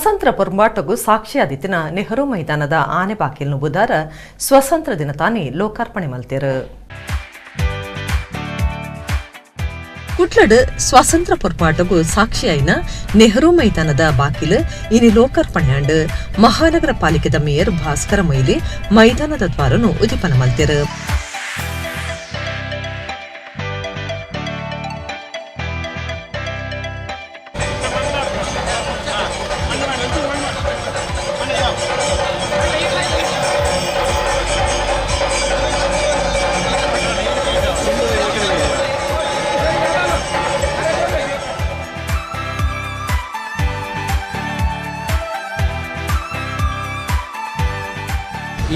ಸ್ವತಂತ್ರ ಪೊರ್ಮಾಟಗೂ ಸಾಕ್ಷಿಯಾದಿತ್ತಿನ ನೆಹರು ಮೈದಾನದ ಆನೆ ಬಾಕಿಲ್ನು ಬುಧವಾರ ಸ್ವತಂತ್ರ ದಿನ ತಾನೇ ಲೋಕಾರ್ಪಣೆ ಮಲ್ತೇರು. ಕುಟ್ಲಡ್ ಸ್ವಾತಂತ್ರ್ಯ ಪೊರ್ಪಾಟಗೂ ಸಾಕ್ಷಿಯಾಯಿನ ನೆಹರು ಮೈದಾನದ ಬಾಕಿಲು ಇನಿ ಲೋಕಾರ್ಪಣೆಯಾಂಡ್ ಮಹಾನಗರ ಪಾಲಿಕೆದ ಮೇಯರ್ ಭಾಸ್ಕರ ಮೊಯ್ಲಿ ಮೈದಾನದ ದ್ವಾರನು ಉದಿಪನ ಮಲ್ತೇರು.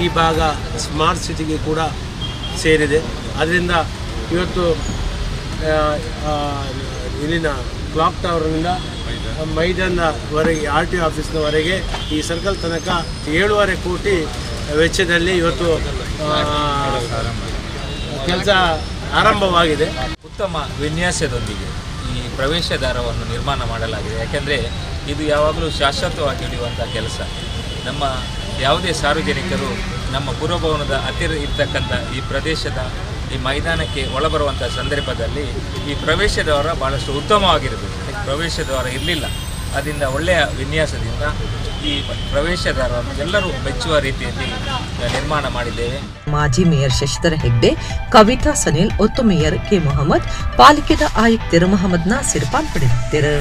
ಈ ಭಾಗ ಸ್ಮಾರ್ಟ್ ಸಿಟಿಗೆ ಕೂಡ ಸೇರಿದೆ. ಅದರಿಂದ ಇವತ್ತು ಇಲ್ಲಿನ ಕ್ಲಾಕ್ ಟವರ್ನಿಂದ ಮೈದಾನದವರೆಗೆ RTO ಆಫೀಸ್ನವರೆಗೆ ಈ ಸರ್ಕಲ್ ತನಕ 7.5 ಕೋಟಿ ವೆಚ್ಚದಲ್ಲಿ ಇವತ್ತು ಕೆಲಸ ಆರಂಭವಾಗಿದೆ. ಉತ್ತಮ ವಿನ್ಯಾಸದೊಂದಿಗೆ ಈ ಪ್ರವೇಶ ದ್ವಾರವನ್ನು ನಿರ್ಮಾಣ ಮಾಡಲಾಗಿದೆ. ಯಾಕೆಂದರೆ ಇದು ಯಾವಾಗಲೂ ಶಾಶ್ವತವಾಗಿ ಉಳಿಯುವಂಥ ಕೆಲಸ. ನಮ್ಮ ಯಾವುದೇ ಸಾರ್ವಜನಿಕರು ನಮ್ಮ ಪುರಭವನದ ಹತ್ತಿರ ಇರ್ತಕ್ಕಂಥ ಈ ಪ್ರದೇಶದ ಈ ಮೈದಾನಕ್ಕೆ ಒಳಬರುವಂಥ ಸಂದರ್ಭದಲ್ಲಿ ಈ ಪ್ರವೇಶ ದ್ವಾರ ಭಾಳಷ್ಟು ಉತ್ತಮವಾಗಿರಬೇಕು. ಪ್ರವೇಶ ದ್ವಾರ ಇರಲಿಲ್ಲ. ಅದರಿಂದ ಒಳ್ಳೆಯ ವಿನ್ಯಾಸದಿಂದ ಈ ಪ್ರವೇಶ ದ್ವಾರವನ್ನು ಎಲ್ಲರೂ ಮೆಚ್ಚುವ ರೀತಿಯಲ್ಲಿ ನಿರ್ಮಾಣ ಮಾಡಿದ್ದೇವೆ. ಮಾಜಿ ಮೇಯರ್ ಶಶಿಧರ ಹೆಗ್ಡೆ, ಕವಿತಾ ಸನಿಲ್, ಒತ್ತು ಮೇಯರ್ ಕೆ ಮೊಹಮ್ಮದ್, ಪಾಲಿಕೆದ ಆಯುಕ್ತರು ಮೊಹಮ್ಮದ್ ನಾಸಿರ್ ಪಾಲ್ಪಡಿಸಿದ್ದರು.